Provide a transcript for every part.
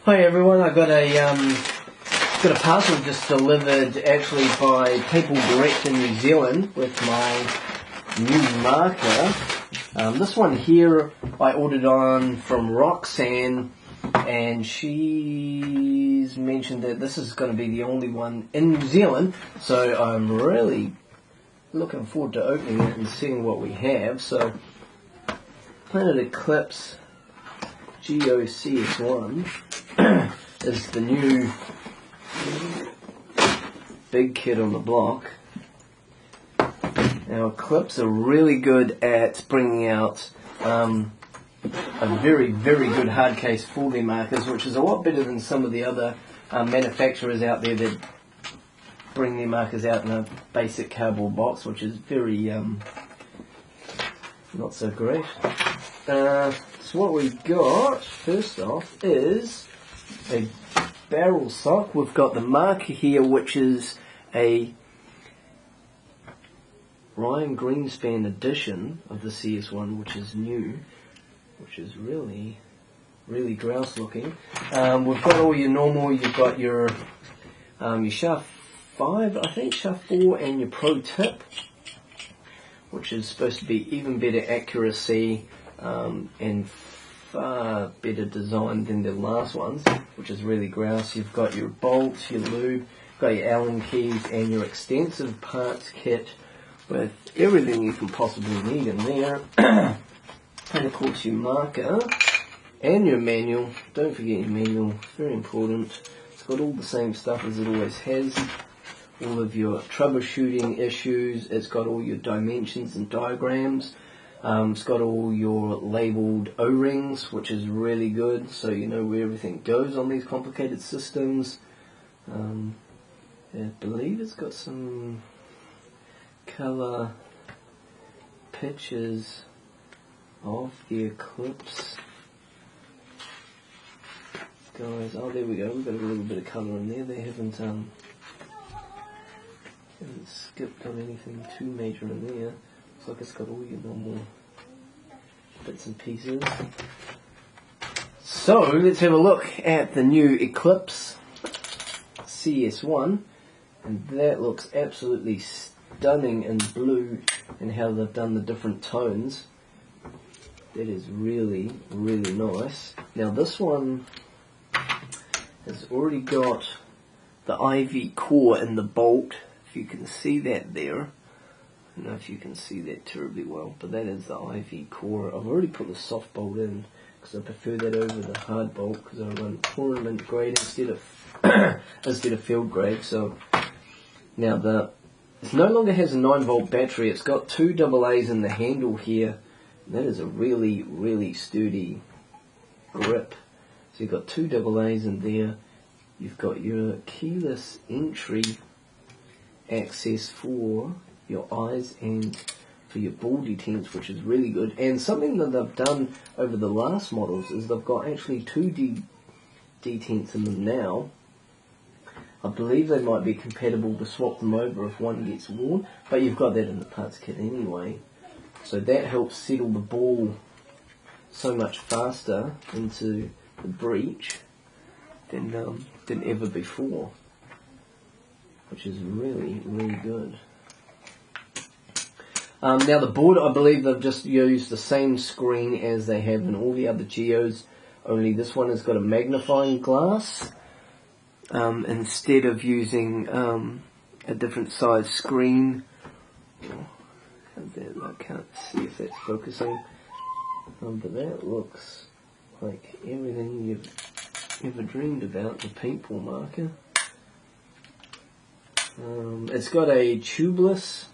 Hi everyone, I got a parcel just delivered actually by Paintball Direct in New Zealand with my new marker. This one here I ordered on from Roxanne, and she's mentioned that this is going to be the only one in New Zealand, so I'm really looking forward to opening it and seeing what we have. So, Planet Eclipse CS1 is the new big kid on the block. Now, Eclipse are really good at bringing out a very, very good hard case for their markers, which is a lot better than some of the other manufacturers out there that bring their markers out in a basic cardboard box, which is very not so great. So what we got first off is a barrel sock. We've got the marker here, which is a Ryan Greenspan edition of the CS1, which is new, which is really, really grouse looking. We've got all your normal. You've got your shaft 5, I think, shaft 4, and your pro tip, which is supposed to be even better accuracy and far better design than the last ones, which is really grouse. You've got your bolts, your lube, you've got your Allen keys, and your extensive parts kit with everything you can possibly need in there. And of course your marker and your manual. Don't forget your manual, very important. It's got all the same stuff as it always has. All of your troubleshooting issues. It's got all your dimensions and diagrams. It's got all your labelled O-rings, which is really good, so you know where everything goes on these complicated systems. I believe it's got some colour pictures of the Eclipse. Guys, oh there we go, we've got a little bit of colour in there. They haven't skipped on anything too major in there. Looks like it's got all your normal bits and pieces. So let's have a look at the new Eclipse CS1, and that looks absolutely stunning in blue and how they've done the different tones. That is really, really nice. Now this one has already got the IV core in the bolt, if you can see that there. I don't know if you can see that terribly well, but that is the IV core. I've already put the soft bolt in because I prefer that over the hard bolt, because I run tournament grade instead of field grade. So now it no longer has a 9-volt battery. It's got 2 AA's in the handle here. That is a really, really sturdy grip. So you've got 2 AA's in there. You've got your keyless entry access for your eyes and for your ball detents, which is really good. And something that they've done over the last models is they've got actually 2 detents in them now. I believe they might be compatible to swap them over if one gets worn, but you've got that in the parts kit anyway. So that helps settle the ball so much faster into the breech than ever before, which is really, really good. Now the board, I believe they've just used the same screen as they have in all the other Geos, only this one has got a magnifying glass instead of using a different size screen. I can't see if that's focusing, but that looks like everything you've ever dreamed about, the paintball marker. It's got a tubeless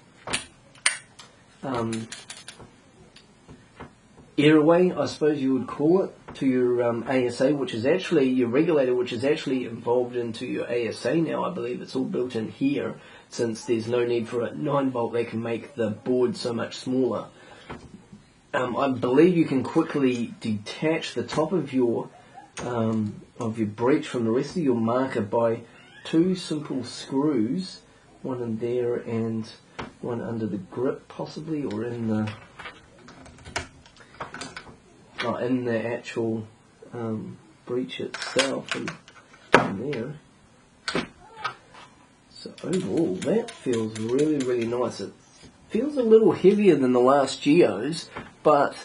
airway, I suppose you would call it, to your ASA, which is actually your regulator, which is actually involved into your ASA now. I believe it's all built in here, since there's no need for a 9-volt. They can make the board so much smaller. I believe you can quickly detach the top of your breech from the rest of your marker by 2 simple screws, one in there and one under the grip possibly, or in the actual breech itself and there. So overall, that feels really, really nice. It feels a little heavier than the last Geos, but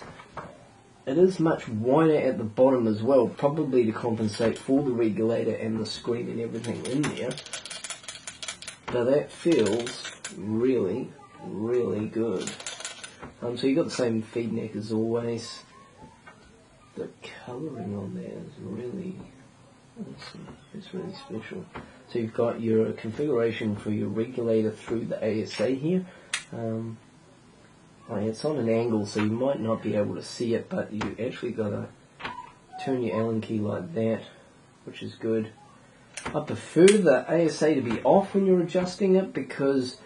it is much wider at the bottom as well, probably to compensate for the regulator and the screen and everything in there. But that feels really, really good. So you've got the same feed neck as always. The colouring on there is really awesome. It's really special. So you've got your configuration for your regulator through the ASA here. It's on an angle, so you might not be able to see it, but you actually got to turn your Allen key like that, which is good. I prefer the ASA to be off when you're adjusting it, because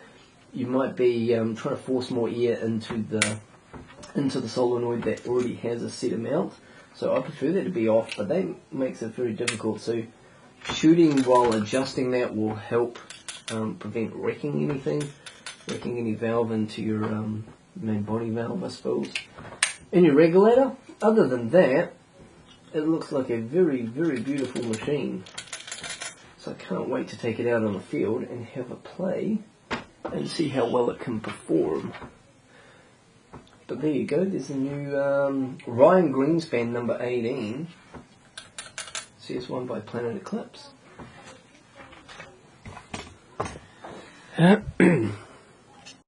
you might be trying to force more air into the solenoid that already has a set amount. So I prefer that to be off, but that makes it very difficult. So shooting while adjusting that will help prevent wrecking anything, wrecking any valve into your main body valve, I suppose. In your regulator, other than that, it looks like a very, very beautiful machine. So I can't wait to take it out on the field and have a play and see how well it can perform. But there you go, there's a new Ryan Greenspan number 18 CS1 by Planet Eclipse.